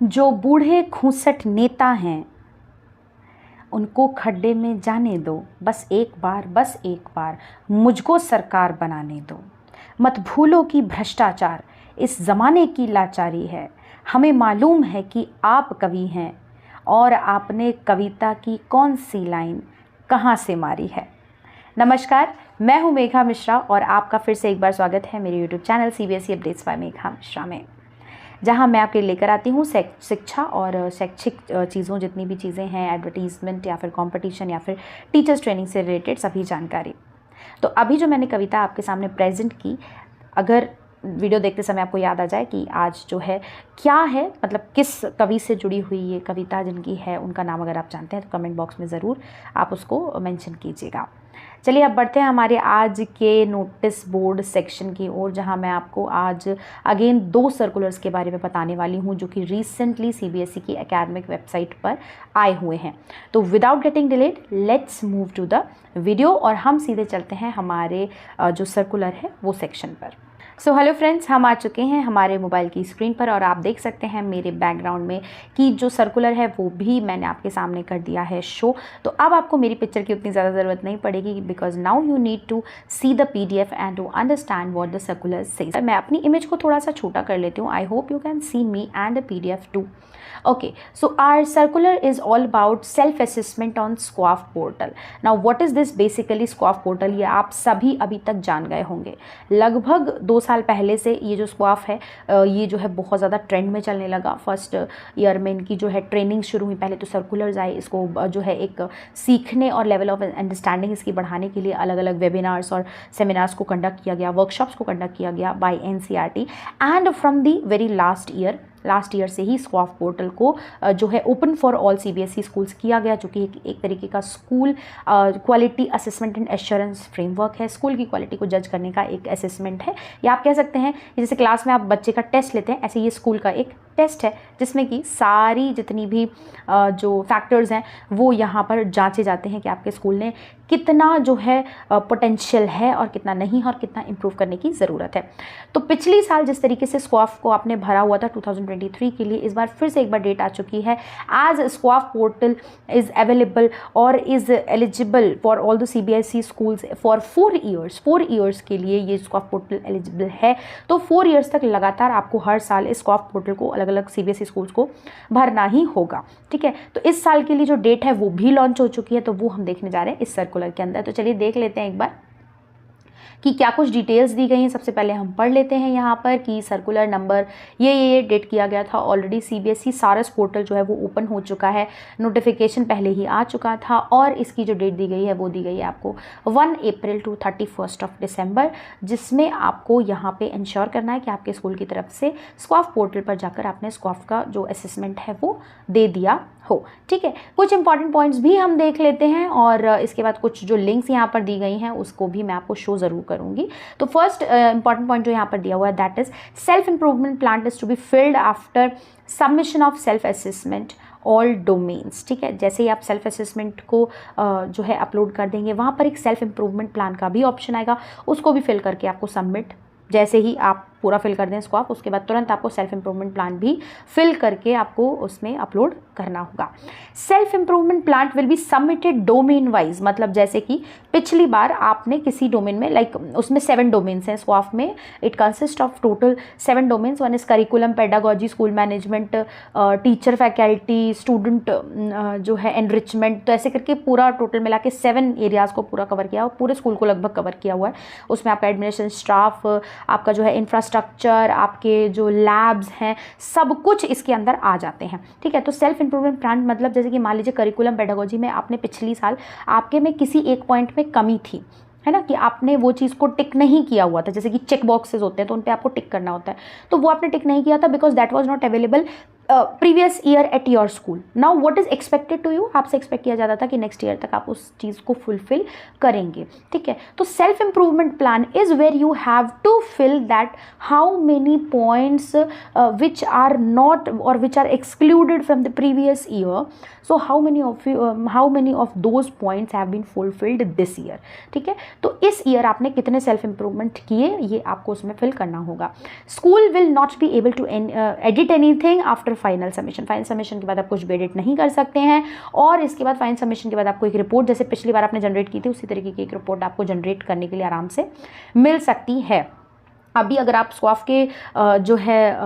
जो बूढ़े खूंसट नेता हैं उनको खड्डे में जाने दो, बस एक बार मुझको सरकार बनाने दो। मत भूलो कि भ्रष्टाचार इस ज़माने की लाचारी है। हमें मालूम है कि आप कवि हैं और आपने कविता की कौन सी लाइन कहाँ से मारी है। नमस्कार, मैं हूँ मेघा मिश्रा और आपका फिर से एक बार स्वागत है मेरे YouTube channel CBSE updates by Megha Mishra में, जहाँ मैं आपके लेकर आती हूँ शिक्षा और शैक्षिक चीज़ों, जितनी भी चीज़ें हैं, एडवर्टीज़मेंट या फिर कंपटीशन या फिर टीचर्स ट्रेनिंग से रिलेटेड सभी जानकारी। तो अभी जो मैंने कविता आपके सामने प्रेजेंट की, अगर वीडियो देखते समय आपको याद आ जाए कि आज जो है क्या है, मतलब किस कवि से जुड़ी हुई ये कविता जिनकी है, उनका नाम अगर आप जानते हैं तो कमेंट बॉक्स में ज़रूर आप उसको मेंशन कीजिएगा। चलिए अब बढ़ते हैं हमारे आज के नोटिस बोर्ड सेक्शन की ओर, जहां मैं आपको आज अगेन 2 सर्कुलर्स के बारे में बताने वाली हूं जो कि रिसेंटली CBSE की एकेडमिक वेबसाइट पर आए हुए हैं। तो without getting delayed let's move to the video और हम सीधे चलते हैं हमारे जो सर्कुलर है वो सेक्शन पर। सो हेलो फ्रेंड्स, हम आ चुके हैं हमारे मोबाइल की स्क्रीन पर और आप देख सकते हैं मेरे बैकग्राउंड में कि जो सर्कुलर है वो भी मैंने आपके सामने कर दिया है शो। तो अब आपको मेरी पिक्चर की उतनी ज़्यादा ज़रूरत नहीं पड़ेगी, because now you need to see the PDF and to understand what the circular says. मैं अपनी इमेज को थोड़ा सा छोटा कर लेती हूँ। I hope you can see me and the PDF too. Okay, so our circular is all about self-assessment on SQUAF portal. Now, what is this basically SQUAF portal? ये आप सभी अभी तक जान गए होंगे। लगभग 2 साल पहले से ये जो SQUAF है ये जो है बहुत ज़्यादा ट्रेंड में चलने लगा। फर्स्ट ईयर में इनकी जो है ट्रेनिंग शुरू हुई। पहले तो सर्कुलर्स आए, इसको जो है एक सीखने और लेवल ऑफ अंडरस्टैंडिंग इसकी बढ़ाने के लिए अलग अलग वेबिनार्स और सेमिनार्स को कंडक्ट किया गया, वर्कशॉप्स को कंडक्ट किया गया by NCERT। And from the very last year से ही SQUAF पोर्टल को जो है open for all CBSE schools किया गया, जो कि एक तरीके का school quality assessment and assurance framework है। स्कूल की क्वालिटी को जज करने का एक असेसमेंट है, या आप कह सकते हैं जैसे क्लास में आप बच्चे का टेस्ट लेते हैं, ऐसे ये स्कूल का एक टेस्ट है जिसमें कि सारी जितनी भी जो फैक्टर्स हैं वो यहाँ पर जांचे जाते हैं कि आपके स्कूल ने कितना जो है पोटेंशियल है और कितना नहीं है और कितना इम्प्रूव करने की ज़रूरत है। तो पिछली साल जिस तरीके से SQUAF को आपने भरा हुआ था 2023 के लिए, इस बार फिर से एक बार डेट आ चुकी है। As SQUAF portal is available और is eligible for all the CBSE schools for 4 years के लिए ये SQUAF पोर्टल एलिजिबल है। तो 4 ईयर्स तक लगातार आपको हर साल इस SQUAF पोर्टल को अलग अलग CBSE स्कूल्स को भरना ही होगा। ठीक है, तो इस साल के लिए जो डेट है वो भी लॉन्च हो चुकी है, तो वो हम देखने जा रहे हैं इस सर्कुलर के अंदर। तो चलिए देख लेते हैं एक बार कि क्या कुछ डिटेल्स दी गई हैं। सबसे पहले हम पढ़ लेते हैं यहाँ पर कि सर्कुलर नंबर ये डेट किया गया था। ऑलरेडी CBSE सारस पोर्टल जो है वो ओपन हो चुका है, नोटिफिकेशन पहले ही आ चुका था और इसकी जो डेट दी गई है वो दी गई है आपको 1 अप्रैल टू 31 दिसंबर, जिसमें आपको यहाँ पे इंश्योर करना है कि आपके स्कूल की तरफ से SQUAF पोर्टल पर जाकर आपने SQUAF का जो असेसमेंट है वो दे दिया हो। ठीक है, कुछ इंपॉर्टेंट पॉइंट्स भी हम देख लेते हैं और इसके बाद कुछ जो लिंक्स यहाँ पर दी गई हैं उसको भी मैं आपको शो ज़रूर करूँगी। तो फर्स्ट इंपॉर्टेंट पॉइंट जो यहाँ पर दिया हुआ है, that is self improvement plan is to be filled after submission of self assessment all domains. ठीक है, जैसे ही आप सेल्फ असेसमेंट को जो है अपलोड कर देंगे, वहाँ पर एक सेल्फ इम्प्रूवमेंट प्लान का भी ऑप्शन आएगा, उसको भी फिल करके आपको सबमिट, जैसे ही आप पूरा फिल कर दें SQUAF, उसके बाद तुरंत आपको सेल्फ इम्प्रूवमेंट प्लान भी फिल करके आपको उसमें अपलोड करना होगा। Self improvement plan will be submitted domain wise, मतलब जैसे कि पिछली बार आपने किसी डोमेन में, लाइक उसमें 7 डोमेन्स हैं SQUAF में। It consist of total 7 domains. One is curriculum, pedagogy, school management, teacher faculty, student जो है एनरिचमेंट, तो ऐसे करके पूरा टोटल मिला के 7 एरियाज़ को पूरा कवर किया और पूरे स्कूल को लगभग कवर किया हुआ है। उसमें आपका एडमिनिस्ट्रेशन स्टाफ, आपका जो है इंफ्रास्ट्रक्चर, आपके जो लैब्स हैं, सब कुछ इसके अंदर आ जाते हैं। ठीक है, तो सेल्फ इम्प्रूवमेंट प्लान मतलब जैसे कि मान लीजिए करिकुलम पेडागोजी में आपने पिछली साल आपके में किसी एक पॉइंट में कमी थी, है ना, कि आपने वो चीज़ को टिक नहीं किया हुआ था, जैसे कि चेक बॉक्सेस होते हैं तो उन पे आपको टिक करना होता है, तो वो आपने टिक नहीं किया था because that was not available previous year at your school. Now what is expected to you, आपसे एक्सपेक्ट किया जाता था कि नेक्स्ट ईयर तक आप उस चीज़ को फुलफिल करेंगे। ठीक है, तो self improvement plan is where you have to fill that how many points which are not और which are excluded from the previous year, so how many of those points have been fulfilled this year. ठीक है, तो इस year आपने कितने self improvement किए ये आपको उसमें फिल करना होगा। School will not be able to edit anything after final submission. Final submission के बाद आप कुछ भी एडिट नहीं कर सकते हैं, और इसके बाद फाइनल सबमिशन के बाद आपको एक रिपोर्ट, जैसे पिछली बार आपने जनरेट की थी उसी तरीके की एक रिपोर्ट आपको जनरेट करने के लिए आराम से मिल सकती है। अभी अगर आप स्क्वाफ के जो है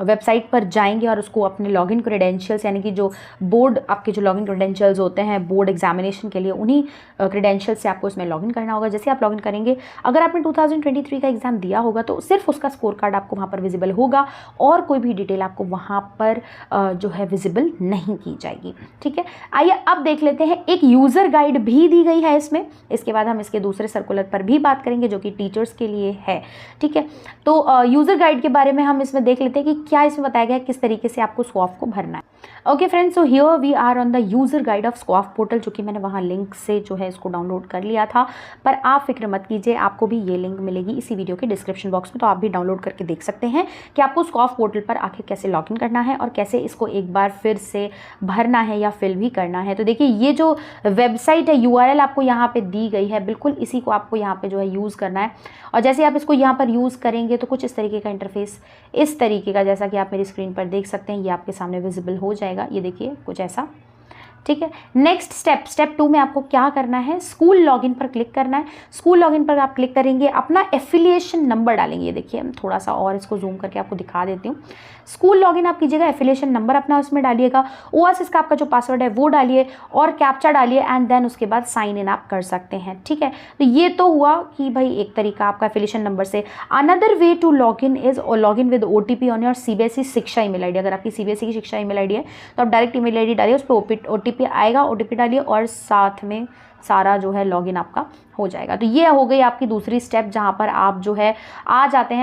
वेबसाइट पर जाएंगे और उसको अपने लॉगिन क्रेडेंशियल्स, यानी कि जो बोर्ड आपके जो लॉगिन क्रेडेंशियल्स होते हैं बोर्ड एग्जामिनेशन के लिए, उन्हीं क्रेडेंशियल्स से आपको इसमें लॉगिन करना होगा। जैसे आप लॉगिन करेंगे, अगर आपने 2023 का एग्जाम दिया होगा तो सिर्फ उसका स्कोर कार्ड आपको वहाँ पर विजिबल होगा, और कोई भी डिटेल आपको वहाँ पर जो है विजिबल नहीं की जाएगी। ठीक है, आइए अब देख लेते हैं। एक यूज़र गाइड भी दी गई है इसमें, इसके बाद हम इसके दूसरे सर्कुलर पर भी बात करेंगे जो कि टीचर्स के लिए है। ठीक है, तो यूज़र गाइड के बारे में हम इसमें देख लेते हैं कि क्या इसमें बताया गया है, किस तरीके से आपको स्क्वाफ को भरना है। Okay friends, so here we are on the user guide of स्क्वाफ पोर्टल, जो कि मैंने वहाँ लिंक से जो है इसको डाउनलोड कर लिया था, पर आप फिक्र मत कीजिए, आपको भी ये लिंक मिलेगी इसी वीडियो के डिस्क्रिप्शन बॉक्स में, तो आप भी डाउनलोड करके देख सकते हैं कि आपको स्क्वाफ पोर्टल पर आखिर कैसे लॉगिन करना है और कैसे इसको एक बार फिर से भरना है या फिल भी करना है। तो देखिए, ये जो वेबसाइट है URL आपको यहाँ पे दी गई है, बिल्कुल इसी को आपको यहाँ पे जो है यूज़ करना है, और जैसे आप इसको यहाँ पर यूज़ करेंगे तो कुछ इस तरीके का इंटरफेस, इस तरीके का, जैसा कि आप मेरी स्क्रीन पर देख सकते हैं, ये आपके सामने विजिबल हो जाएगा। ये देखिए कुछ ऐसा। ठीक है, नेक्स्ट स्टेप 2 में आपको क्या करना है, स्कूल लॉगिन पर क्लिक करना है। स्कूल लॉगिन पर आप क्लिक करेंगे, अपना एफिलिएशन नंबर डालेंगे। ये देखिए, हम थोड़ा सा और इसको जूम करके आपको दिखा देती हूँ। स्कूल लॉगिन आप कीजिएगा, एफिलिएशन नंबर अपना उसमें डालिएगा, ओएसिस का आपका जो पासवर्ड है वो डालिए, और कैप्चा डालिए, एंड देन उसके बाद साइन इन आप कर सकते हैं। ठीक है, तो ये तो हुआ कि भाई एक तरीका आपका एफिलिएशन नंबर से। Another way to login is login with OTP on your CBSE Shiksha email ID. अगर आपकी CBSE की शिक्षा ईमेल आईडी है तो आप डायरेक्ट ईमेल आईडी डालिए, उस पर OTP आएगा, OTP डालिए और साथ में सारा जो है लॉगिन आपका हो जाएगा। तो ये हो गई आपकी दूसरी स्टेप, जहाँ पर आप जो है आ जाते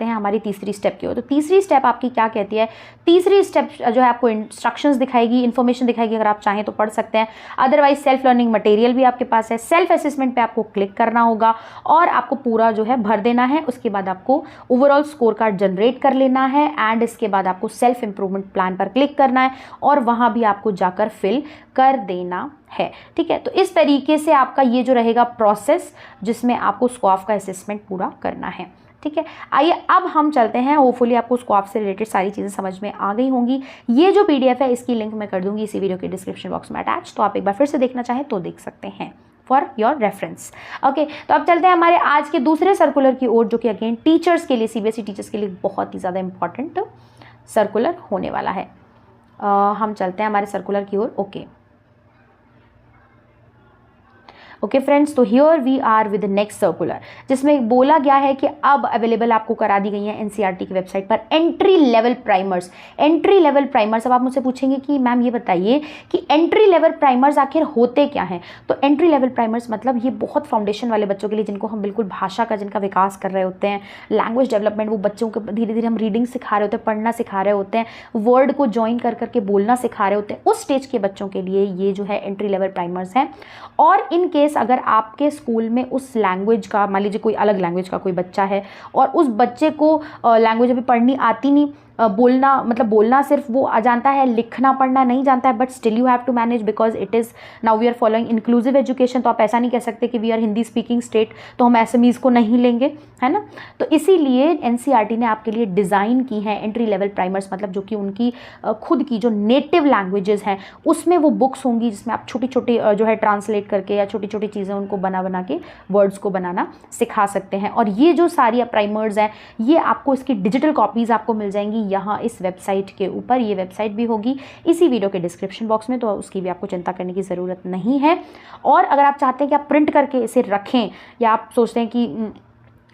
हैं हमारी तीसरी स्टेप की ओर। तो तीसरी स्टेप आपकी क्या कहती है, तीसरी स्टेप जो है आपको इंस्ट्रक्शंस दिखाएगी, इन्फॉर्मेशन दिखाएगी, अगर आप चाहें तो पढ़ सकते हैं, अदरवाइज सेल्फ लर्निंग मटेरियल भी आपके पास है। सेल्फ असेसमेंट पे आपको क्लिक करना होगा और आपको पूरा जो है भर देना है। उसके बाद आपको ओवरऑल स्कोर कार्ड जनरेट कर लेना है, एंड इसके बाद आपको सेल्फ इंप्रूवमेंट प्लान पर क्लिक करना है और वहाँ भी आपको जाकर फिल कर देना है। ठीक है, तो इस तरीके से आपका ये जो रहेगा प्रोसेस, जिसमें आपको स्क्वाफ का असेसमेंट पूरा करना है। ठीक है, आइए अब हम चलते हैं। होपफुली आपको स्क्वाफ से रिलेटेड सारी चीज़ें समझ में आ गई होंगी। ये जो PDF है इसकी लिंक मैं कर दूंगी इसी वीडियो के डिस्क्रिप्शन बॉक्स में अटैच, तो आप एक बार फिर से देखना चाहें तो देख सकते हैं फॉर योर रेफरेंस। ओके, तो अब चलते हैं हमारे आज के दूसरे सर्कुलर की ओर, जो कि अगेन टीचर्स के लिए, CBSE टीचर्स के लिए बहुत ही ज़्यादा इंपॉर्टेंट सर्कुलर होने वाला है। हम चलते हैं हमारे सर्कुलर की ओर। ओके फ्रेंड्स, तो here we are with next circular, जिसमें बोला गया है कि अब अवेलेबल आपको करा दी गई है NCERT की वेबसाइट पर entry level primers. Entry level primers, अब आप मुझसे पूछेंगे कि मैम ये बताइए कि एंट्री लेवल प्राइमर्स आखिर होते क्या हैं। तो एंट्री लेवल प्राइमर्स मतलब ये बहुत फाउंडेशन वाले बच्चों के लिए, जिनको हम बिल्कुल भाषा का जिनका विकास कर रहे होते हैं, लैंग्वेज डेवलपमेंट, वो बच्चों को धीरे धीरे हम रीडिंग सिखा रहे होते हैं, पढ़ना सिखा रहे होते हैं, वर्ड को ज्वाइन कर करके बोलना सिखा रहे होते हैं, उस स्टेज के बच्चों के लिए ये जो है एंट्री लेवल प्राइमर्स हैं। और इन केस अगर आपके स्कूल में उस लैंग्वेज का, मान लीजिए कोई अलग लैंग्वेज का कोई बच्चा है और उस बच्चे को लैंग्वेज अभी पढ़नी आती नहीं, बोलना मतलब बोलना सिर्फ वो जानता है, लिखना पढ़ना नहीं जानता है, but still you have to manage because it is now we are following inclusive education. तो आप ऐसा नहीं कह सकते कि we are Hindi speaking state तो हम SMEs को नहीं लेंगे, है ना। तो इसीलिए NCERT ने आपके लिए डिज़ाइन की है एंट्री लेवल प्राइमर्स, मतलब जो कि उनकी खुद की जो नेटिव लैंग्वेजेस हैं उसमें वो बुक्स होंगी, जिसमें आप छोटी छोटी जो है ट्रांसलेट करके या छोटी छोटी चीज़ें उनको बना के वर्ड्स को बनाना सिखा सकते हैं। और ये जो सारी प्राइमर्स हैं ये आपको इसकी डिजिटल कॉपीज़ आपको मिल जाएंगी यहाँ इस वेबसाइट के ऊपर। ये वेबसाइट भी होगी इसी वीडियो के डिस्क्रिप्शन बॉक्स में, तो उसकी भी आपको चिंता करने की ज़रूरत नहीं है। और अगर आप चाहते हैं कि आप प्रिंट करके इसे रखें, या आप सोचते हैं कि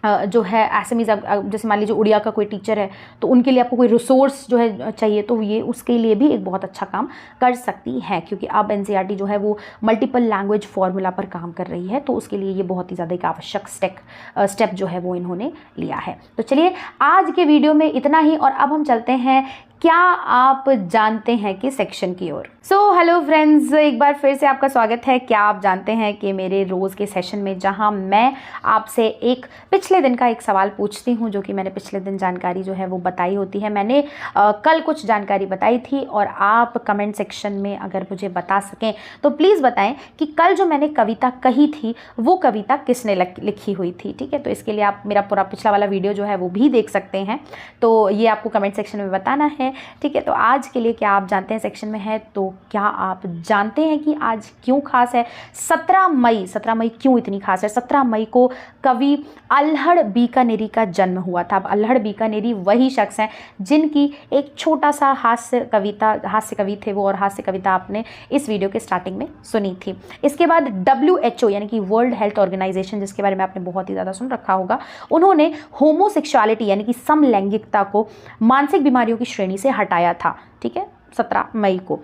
जो है SMEs, जैसे मान लीजिए उड़िया का कोई टीचर है तो उनके लिए आपको कोई रिसोर्स जो है चाहिए, तो ये उसके लिए भी एक बहुत अच्छा काम कर सकती है, क्योंकि अब NCERT जो है वो मल्टीपल लैंग्वेज फार्मूला पर काम कर रही है, तो उसके लिए ये बहुत ही ज़्यादा एक आवश्यक स्टेप जो है वो इन्होंने लिया है। तो चलिए आज के वीडियो में इतना ही, और अब हम चलते हैं क्या आप जानते हैं कि सेक्शन की ओर। सो हेलो फ्रेंड्स, एक बार फिर से आपका स्वागत है। क्या आप जानते हैं कि मेरे रोज़ के सेशन में जहां मैं आपसे एक पिछले दिन का एक सवाल पूछती हूं, जो कि मैंने पिछले दिन जानकारी जो है वो बताई होती है। मैंने कल कुछ जानकारी बताई थी और आप कमेंट सेक्शन में अगर मुझे बता सकें तो प्लीज़ बताएं कि कल जो मैंने कविता कही थी वो कविता किसने लिखी हुई थी। ठीक है, तो इसके लिए आप मेरा पूरा पिछला वाला वीडियो जो है वो भी देख सकते हैं। तो ये आपको कमेंट सेक्शन में बताना है। ठीक है, तो आज के लिए क्या आप जानते हैं सेक्शन में है, तो क्या आप जानते हैं कि आज क्यों खास है? 17 मई क्यों इतनी खास है? 17 मई को कवि अल्हड़ बीकानेरी का जन्म हुआ था। अब अल्हड़ बीकानेरी वही शख्स हैं जिनकी एक छोटा सा हास्य कवि थे वो, और हास्य कविता आपने इस वीडियो के स्टार्टिंग में सुनी थी। इसके बाद WHO यानी कि वर्ल्ड हेल्थ ऑर्गेनाइजेशन, जिसके बारे में आपने बहुत ही ज़्यादा सुन रखा होगा, उन्होंने होमोसेक्सुअलिटी यानी कि समलैंगिकता को मानसिक बीमारियों की श्रेणी से हटाया था। ठीक है, 17 मई को।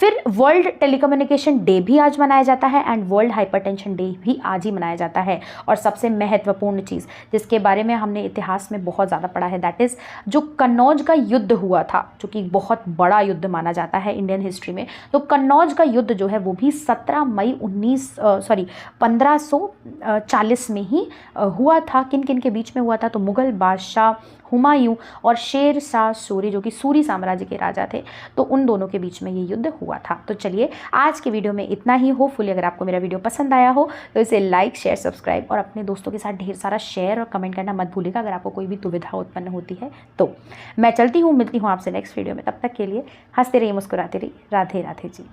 फिर वर्ल्ड टेलीकम्युनिकेशन डे भी आज मनाया जाता है एंड वर्ल्ड हाइपरटेंशन डे भी आज ही मनाया जाता है। और सबसे महत्वपूर्ण चीज़ जिसके बारे में हमने इतिहास में बहुत ज़्यादा पढ़ा है, दैट इज़ जो कन्नौज का युद्ध हुआ था, जो कि बहुत बड़ा युद्ध माना जाता है इंडियन हिस्ट्री में। तो कन्नौज का युद्ध जो है वो भी 17 मई 1540 में ही हुआ था। किन किन के बीच में हुआ था? तो मुगल बादशाह हुमायूं और शेर शाह सूरी, जो कि सूरी साम्राज्य के राजा थे, तो उन दोनों के बीच में ये युद्ध हुआ था। तो चलिए आज के वीडियो में इतना ही। होपफुली अगर आपको मेरा वीडियो पसंद आया हो तो इसे लाइक, शेयर, सब्सक्राइब और अपने दोस्तों के साथ ढेर सारा शेयर और कमेंट करना मत भूलिएगा अगर आपको कोई भी दुविधा उत्पन्न होती है तो। मैं चलती हूँ, मिलती हूँ आपसे नेक्स्ट वीडियो में। तब तक के लिए हंसते रहिए, मुस्कुराते रहिए। राधे राधे जी।